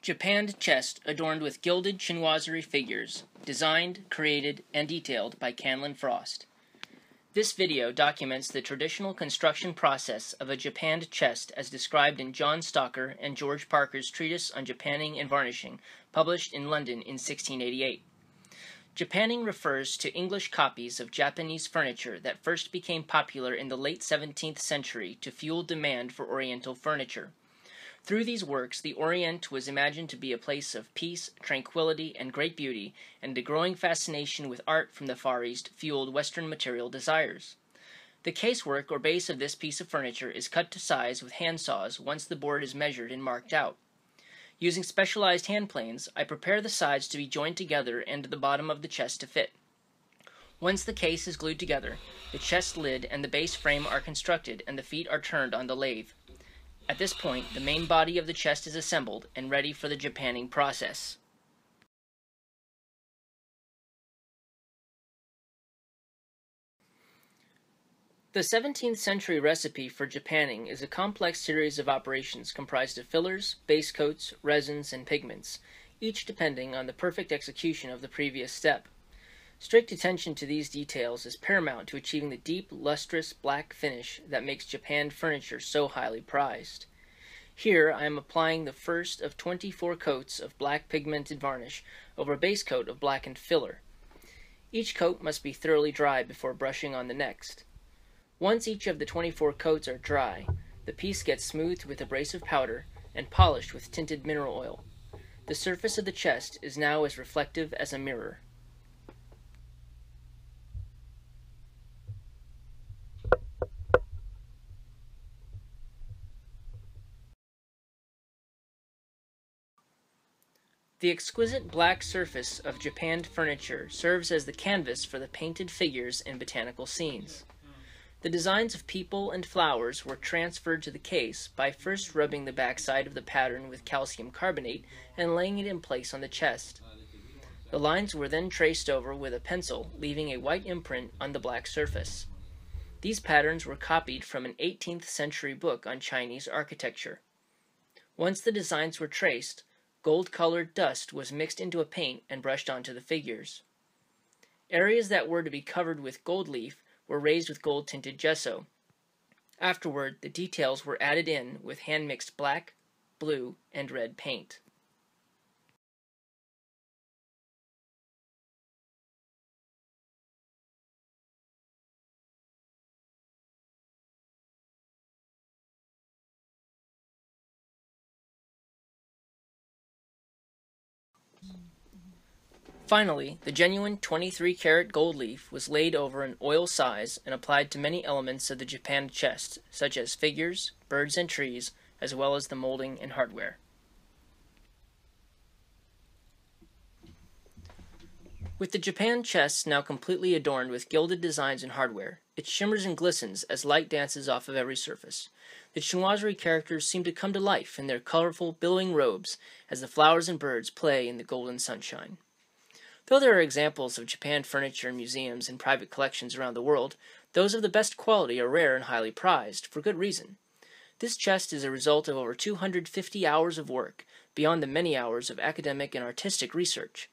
Japanned chest adorned with gilded chinoiserie figures, designed, created, and detailed by Canlin Frost. This video documents the traditional construction process of a japanned chest as described in John Stalker and George Parker's Treatise on Japanning and Varnishing, published in London in 1688. Japanning refers to English copies of Japanese furniture that first became popular in the late 17th century to fuel demand for Oriental furniture. Through these works, the Orient was imagined to be a place of peace, tranquility, and great beauty, and a growing fascination with art from the Far East fueled Western material desires. The casework or base of this piece of furniture is cut to size with hand saws once the board is measured and marked out. Using specialized hand planes, I prepare the sides to be joined together and the bottom of the chest to fit. Once the case is glued together, the chest lid and the base frame are constructed and the feet are turned on the lathe. At this point, the main body of the chest is assembled and ready for the japanning process. The 17th century recipe for japanning is a complex series of operations comprised of fillers, base coats, resins, and pigments, each depending on the perfect execution of the previous step. Strict attention to these details is paramount to achieving the deep, lustrous black finish that makes japanned furniture so highly prized. Here I am applying the first of 24 coats of black pigmented varnish over a base coat of blackened filler. Each coat must be thoroughly dry before brushing on the next. Once each of the 24 coats are dry, the piece gets smoothed with abrasive powder and polished with tinted mineral oil. The surface of the chest is now as reflective as a mirror. The exquisite black surface of japanned furniture serves as the canvas for the painted figures in botanical scenes. The designs of people and flowers were transferred to the case by first rubbing the backside of the pattern with calcium carbonate and laying it in place on the chest. The lines were then traced over with a pencil, leaving a white imprint on the black surface. These patterns were copied from an 18th century book on Chinese architecture. Once the designs were traced, gold-colored dust was mixed into a paint and brushed onto the figures. Areas that were to be covered with gold leaf were raised with gold-tinted gesso. Afterward, the details were added in with hand-mixed black, blue, and red paint. Finally, the genuine 23-karat gold leaf was laid over an oil size and applied to many elements of the japanned chest, such as figures, birds, and trees, as well as the molding and hardware. With the japanned chest now completely adorned with gilded designs and hardware, it shimmers and glistens as light dances off of every surface. The chinoiserie characters seem to come to life in their colorful, billowing robes as the flowers and birds play in the golden sunshine. Though there are examples of japanned furniture in museums and private collections around the world, those of the best quality are rare and highly prized, for good reason. This chest is a result of over 250 hours of work, beyond the many hours of academic and artistic research.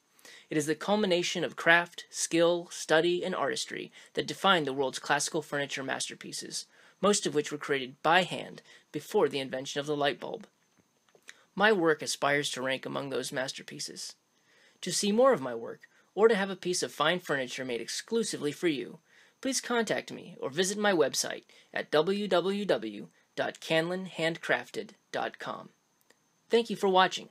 It is the culmination of craft, skill, study, and artistry that define the world's classical furniture masterpieces, most of which were created by hand before the invention of the light bulb. My work aspires to rank among those masterpieces. To see more of my work, or to have a piece of fine furniture made exclusively for you, please contact me or visit my website at www.canlinhandcrafted.com. Thank you for watching.